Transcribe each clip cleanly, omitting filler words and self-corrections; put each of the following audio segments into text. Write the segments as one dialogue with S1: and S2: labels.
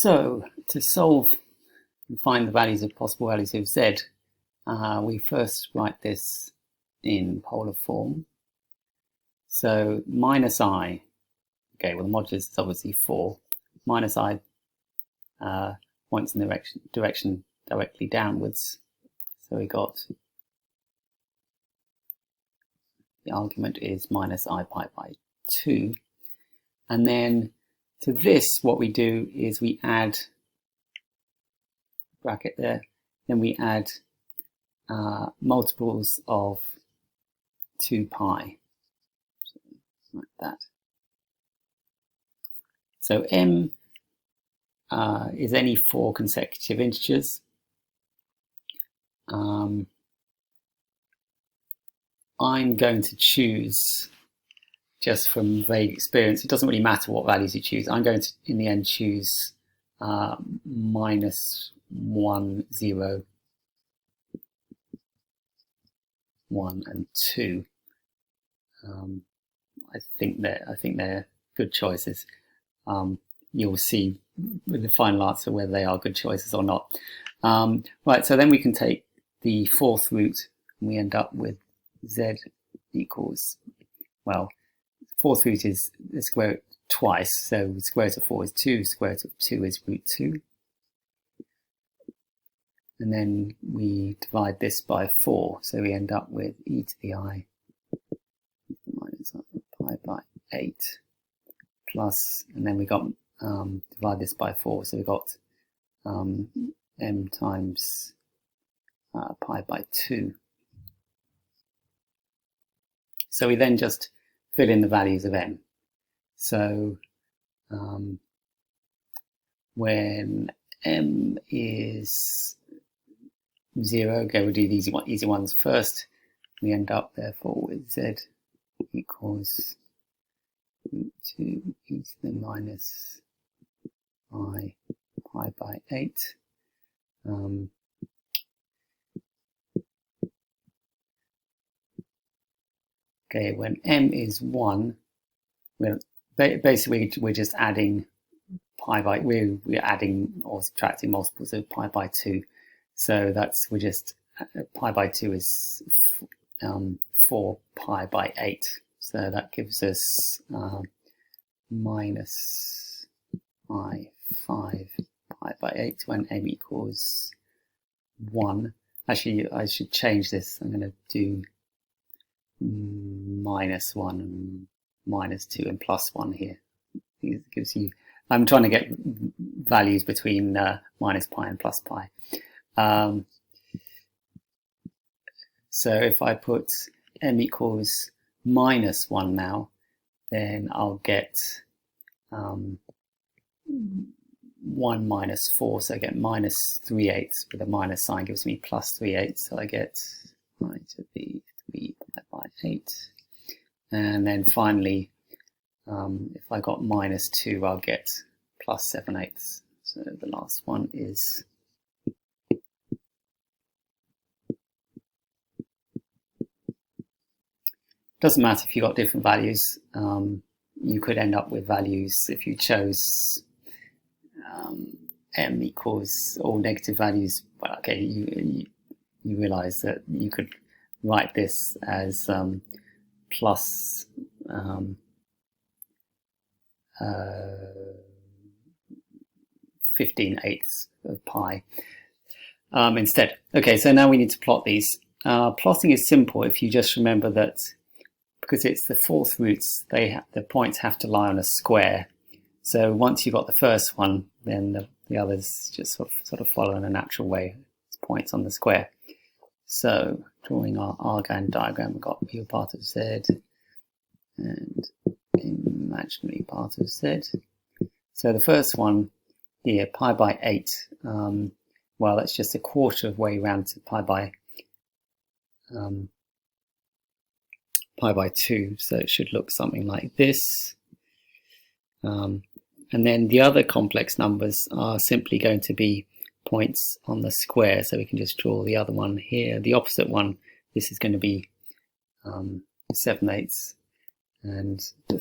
S1: So to solve and find the values of possible values of z, we first write this in polar form. So minus I, okay, well the modulus is obviously 4. Minus I points in the direction directly downwards. So we got, the argument is minus I pi by 2. And then to this, what we do is we add, bracket there, then we add multiples of 2 pi, so like that. So m is any 4 consecutive integers. I'm going to choose, just from vague experience, it doesn't really matter what values you choose. I'm going to, in the end, choose minus 1, 0, 1, and 2. I think they're good choices. You'll see with the final answer whether they are good choices or not. Right, so then we can take the fourth root and we end up with z equals, well, fourth root is the square root twice, so the square root of 4 is 2, square root of 2 is root 2. And then we divide this by 4, so we end up with e to the I minus pi by 8 plus, and then we got divide this by 4, so we got m times pi by 2. So we then just fill in the values of m. So when m is 0, okay, we'll do these easy ones first. We end up therefore with z equals root 2 e to the minus I pi by 8. Okay, when m is 1, basically we're just adding pi by, we're adding or subtracting multiples of pi by 2. So that's, we're just, pi by 2 is 4 pi by 8. So that gives us minus I 5 pi by 8 when m equals 1. Actually, I should change this. I'm going to do minus 1 and minus 2 and plus 1 here. It gives you, I'm trying to get values between minus pi and plus pi. So if I put m equals minus 1 now, then I'll get 1 minus 4, so I get minus 3/8 with a minus sign gives me plus 3/8, so I get I to the 3 pi by 8. And then finally, if I got minus 2, I'll get plus 7/8. So the last one is doesn't matter if you got different values. You could end up with values if you chose m equals all negative values. Well, okay, you realize that you could write this as plus 15/8 of pi instead. Okay, so now we need to plot these. Plotting is simple if you just remember that because it's the fourth roots, the points have to lie on a square. So once you've got the first one, then the others just sort of follow in a natural way. It's points on the square. So drawing our Argand diagram, we've got real part of z and imaginary part of z. So the first one here, pi by 8, well, that's just a quarter of way round to pi by 2, so it should look something like this. And then the other complex numbers are simply going to be points on the square, so we can just draw the other one here. The opposite one, this is going to be 7/8, and the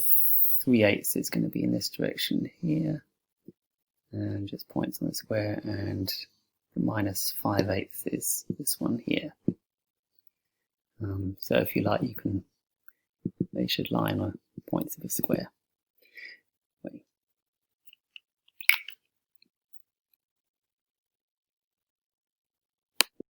S1: 3/8 is going to be in this direction here, and just points on the square, and the minus 5/8 is this one here. So if you like, you can, they should lie on points of a square.